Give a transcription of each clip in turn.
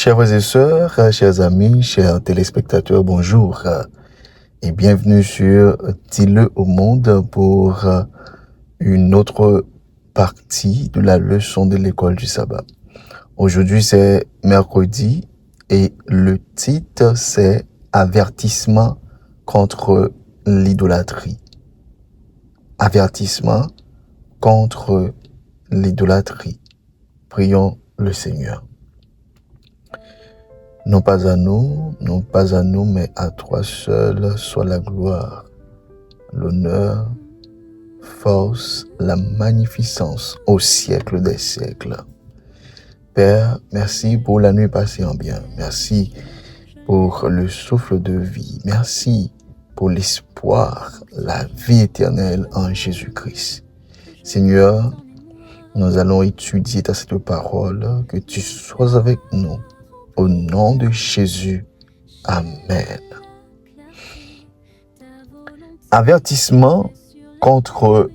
Chers frères et sœurs, chers amis, chers téléspectateurs, bonjour et bienvenue sur Dis-le au monde pour une autre partie de la leçon de l'école du sabbat. Aujourd'hui c'est mercredi et le titre c'est Avertissement contre l'idolâtrie. Avertissement contre l'idolâtrie. Prions le Seigneur. Non pas à nous, mais à toi seul soit la gloire, l'honneur, force, la magnificence au siècle des siècles. Père, merci pour la nuit passée en bien. Merci pour le souffle de vie. Merci pour l'espoir, la vie éternelle en Jésus-Christ. Seigneur, nous allons étudier ta sainte parole, que tu sois avec nous. Au nom de Jésus, Amen. Avertissement contre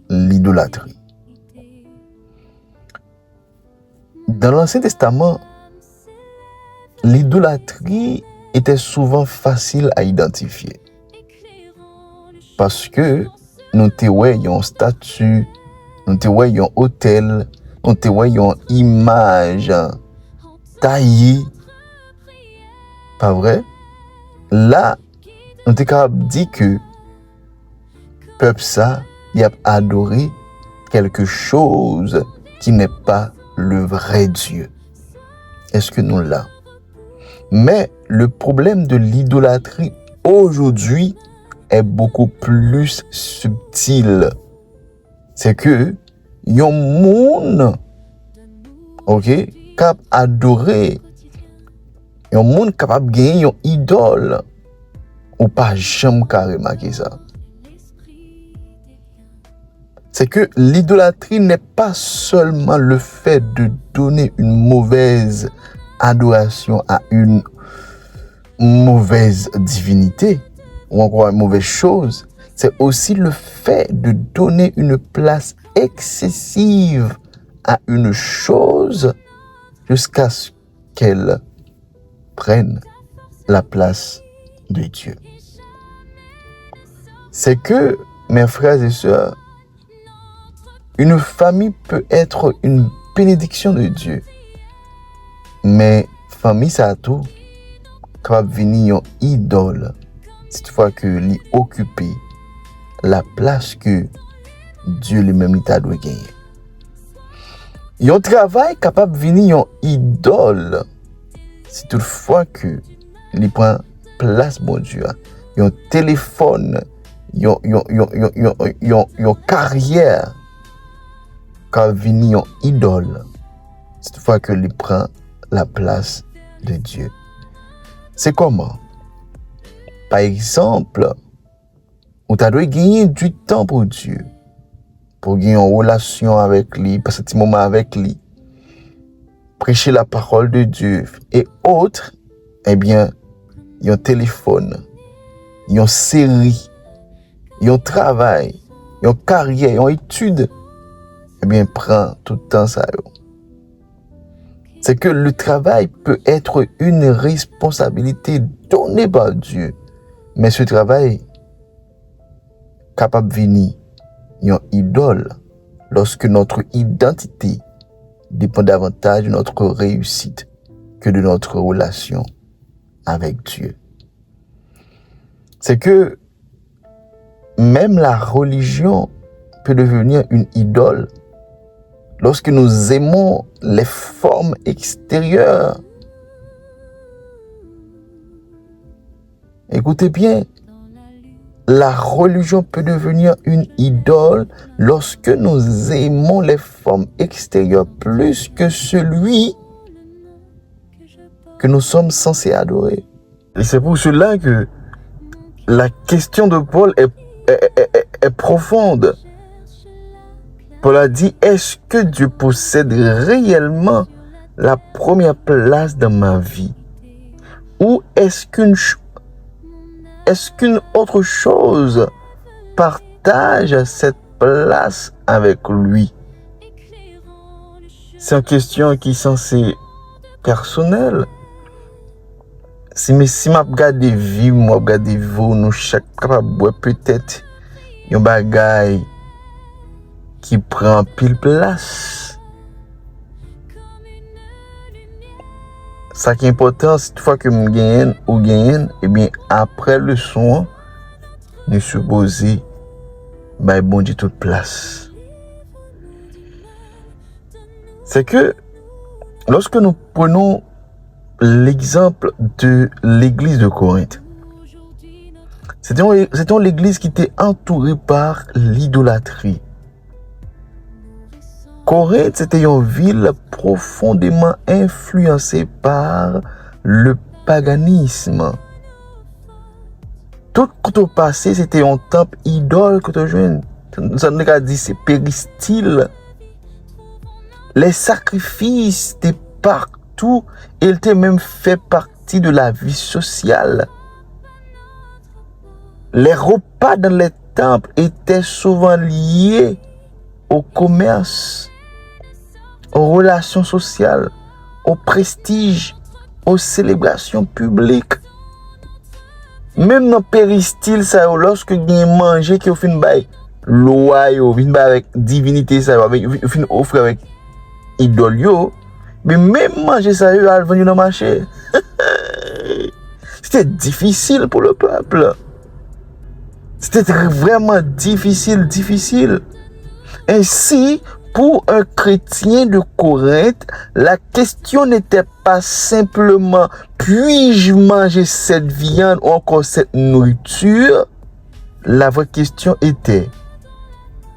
l'idolâtrie. Dans l'Ancien Testament, l'idolâtrie était souvent facile à identifier. Parce que nous te voyons statue, nous te voyons autel, nous te voyons image taillé, pas vrai? Là, on est capable de dire que peuple ça, il a adoré quelque chose qui n'est pas le vrai Dieu. Est-ce que nous l'avons? Mais le problème de l'idolâtrie aujourd'hui est beaucoup plus subtil. C'est que yon moun, ok, capable adorer, un monde capable de gagner une idole, ou pas jamais remarquer ça. C'est que l'idolâtrie n'est pas seulement le fait de donner une mauvaise adoration à une mauvaise divinité, ou encore une mauvaise chose, c'est aussi le fait de donner une place excessive à une chose jusqu'à ce qu'elle prenne la place de Dieu. C'est que, mes frères et sœurs, une famille peut être une bénédiction de Dieu. Mais famille, ça a tout, capable de venir une idole, cette fois que l'y occuper la place que Dieu lui-même t'a doit gagner. Yon travail capable de venir une idole, si toutefois que il prend place bon Dieu. Yon téléphone, yon carrière capable de venir une idole, si toutefois que il prend la place de Dieu. C'est comment? Par exemple, on t'a doit gagner du temps pour Dieu, pour gagner une relation avec lui, passer un petit moment avec lui, prêcher la parole de Dieu et autres, eh bien, il y a un téléphone, il y a une série, il y a un travail, il y a une carrière, il y a une étude, eh bien, prend tout le temps ça. C'est que le travail peut être une responsabilité donnée par Dieu, mais ce travail capable de venir une idole lorsque notre identité dépend davantage de notre réussite que de notre relation avec Dieu. C'est que même la religion peut devenir une idole lorsque nous aimons les formes extérieures. Écoutez bien, la religion peut devenir une idole lorsque nous aimons les formes extérieures plus que celui que nous sommes censés adorer. Et c'est pour cela que la question de Paul est profonde. Paul a dit, est-ce que Dieu possède réellement la première place dans ma vie? Ou est-ce qu'une autre chose partage cette place avec lui? C'est une question qui est censée personnelle, si m'a regardé vie, moi regarder vous, nous chaque capable peut-être un bagay qui prend pile place. Ça qui est important, c'est toutefois que me gagne ou gagne, et bien après le son, nous supposons bah bon Dieu toute place. C'est que lorsque nous prenons l'exemple de l'église de Corinthe, c'était l'église qui était entourée par l'idolâtrie. Corinthe, c'était une ville profondément influencée par le paganisme. Tout le passé, c'était un temple idole que tu jouais. Ça nous a dit c'est péristyle. Les sacrifices étaient partout et ils étaient même fait partie de la vie sociale. Les repas dans les temples étaient souvent liés au commerce, aux relations sociales, au prestige, aux célébrations publiques. Même dans le péristyle, lorsque vous avez mangé, vous avez fait loi, vous avez fait avec divinité, vous avez fait offrir avec idole, mais même manger ça, vous avez venu dans le marché. C'était difficile pour le peuple. C'était vraiment difficile. Ainsi, pour un chrétien de Corinthe, la question n'était pas simplement puis-je manger cette viande ou encore cette nourriture. La vraie question était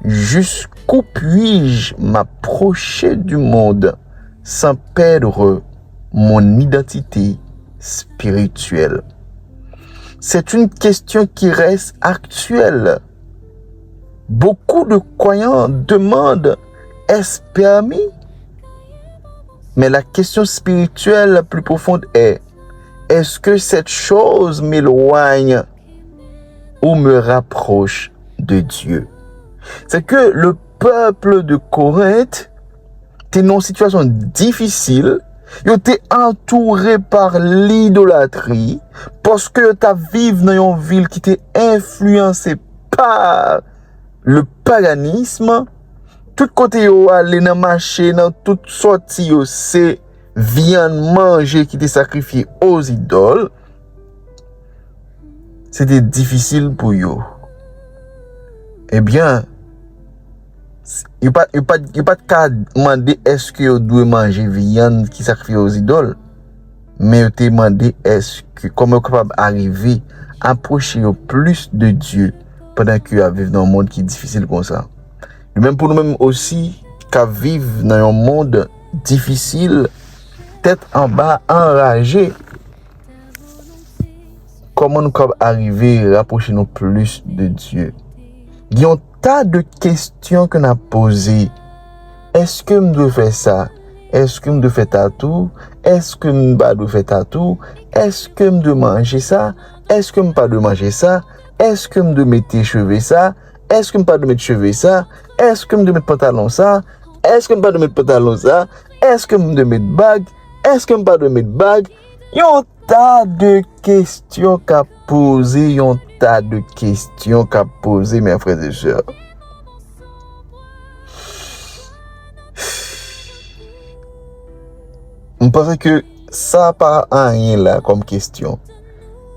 jusqu'où puis-je m'approcher du monde sans perdre mon identité spirituelle. C'est une question qui reste actuelle. Beaucoup de croyants demandent est-ce permis? Mais la question spirituelle la plus profonde est est-ce que cette chose m'éloigne ou me rapproche de Dieu? C'est que le peuple de Corinthe était dans une situation difficile. Ils étaient entourés par l'idolâtrie parce que ils vivent dans une ville qui était influencée par le paganisme. Tout côté yo aller dans marché, dans toute sortie yo, c'est viande manger qui était sacrifié aux idoles. C'était difficile pour yo. Eh bien, il pas qu'à demander est-ce que yo doit manger viande qui sacrifié aux idoles, mais yo te demander est-ce que comment capable arriver approcher plus de Dieu pendant que yo vivre dans un monde qui est difficile comme ça. Même pour nous-mêmes aussi, qu'à vivre dans un monde difficile, tête en bas, enragé, comment nous pouvons arriver à rapprocher nous plus de Dieu? Il y a un tas de questions qu'on a posées. Est-ce que je dois faire ça? Est-ce que je dois faire tatou? Est-ce que je dois faire tatou? Est-ce que je dois manger ça? Est-ce que je ne dois pas manger ça? Est-ce que je dois mettre cheveux ça? Est-ce que je ne dois pas mettre cheveux ça? Est-ce que je dois mettre pantalon ça? Est-ce que je ne dois pas mettre pantalon ça? Est-ce que je dois mettre bague? Est-ce que je ne dois pas mettre bague? Il y a un tas de questions qu'à poser. Il y a un tas de questions qu'à poser, mes frères et sœurs. Je pense que ça n'a pas rien là comme question.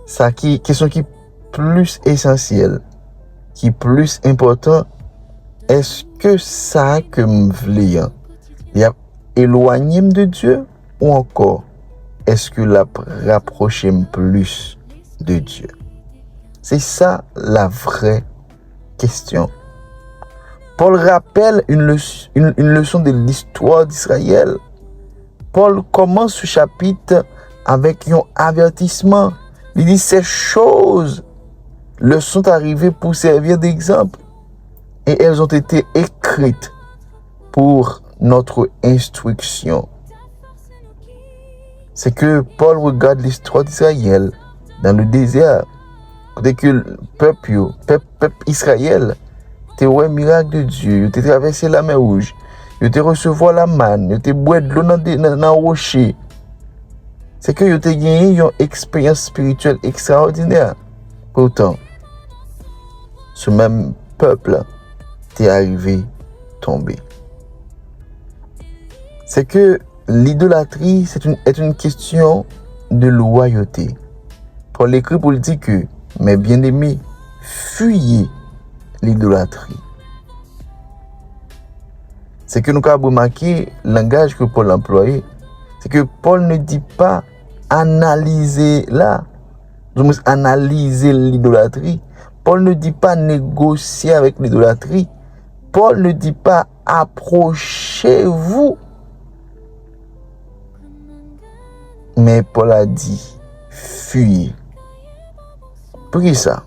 Ça qui question qui est plus essentielle, qui est plus important, est-ce que ça que me voulais, il a éloigné de Dieu ou encore est-ce que la rapproché plus de Dieu? C'est ça la vraie question. Paul rappelle une leçon de l'histoire d'Israël. Paul commence ce chapitre avec un avertissement. Il dit ces choses leur sont arrivées pour servir d'exemple et elles ont été écrites pour notre instruction. C'est que Paul regarde l'histoire d'Israël dans le désert. Dès que le peuple Israël était un miracle de Dieu, il était traversé la mer Rouge, il était recevoir la manne, il était boire de l'eau dans le rocher. c'est que yo te gagné une expérience spirituelle extraordinaire. Pourtant, ce même peuple t'est arrivé tombé. C'est que l'idolâtrie est une question de loyauté. Paul écrit pour dire que, mes bien-aimés, fuyez l'idolâtrie. C'est que nous avons remarqué le langage que Paul employait. C'est que Paul ne dit pas analyser là, analyser l'idolâtrie. Paul ne dit pas négocier avec l'idolâtrie. Paul ne dit pas approchez-vous. Mais Paul a dit fuyez. Pour qui ça?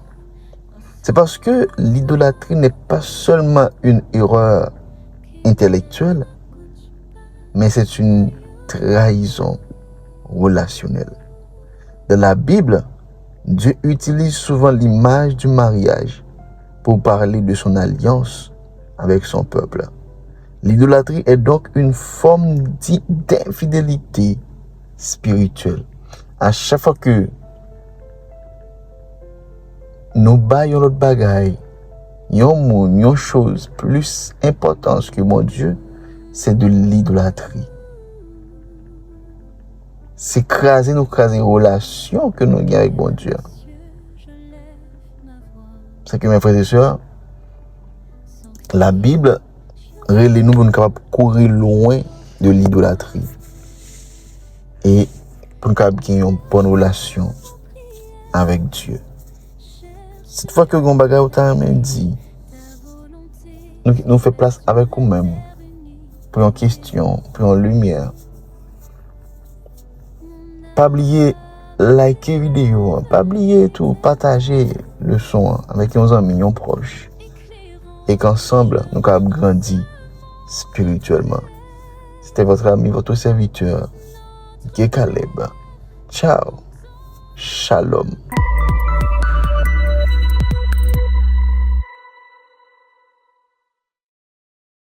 C'est parce que l'idolâtrie n'est pas seulement une erreur intellectuelle, mais c'est une trahison relationnelle. Dans la Bible, Dieu utilise souvent l'image du mariage pour parler de son alliance avec son peuple. L'idolâtrie est donc une forme d'infidélité spirituelle. À chaque fois que nous baillons notre bagaille, une chose plus importante que mon Dieu, c'est de l'idolâtrie. C'est craser nos relations que nous avons avec mon Dieu. C'est que mes frères et sœurs, la Bible relève nous pour nous capables de courir loin de l'idolâtrie et pour nous capables de une bonne relation avec Dieu. Cette fois que vous avez dit, nous fait place avec vous-même pour une question, pour une lumière. Pas oublier liker vidéo, pas oublier tout partager le son avec nos amis, nos proches, et qu'ensemble nous avons grandi spirituellement. C'était votre ami, votre serviteur, Guy Caleb. Ciao, shalom.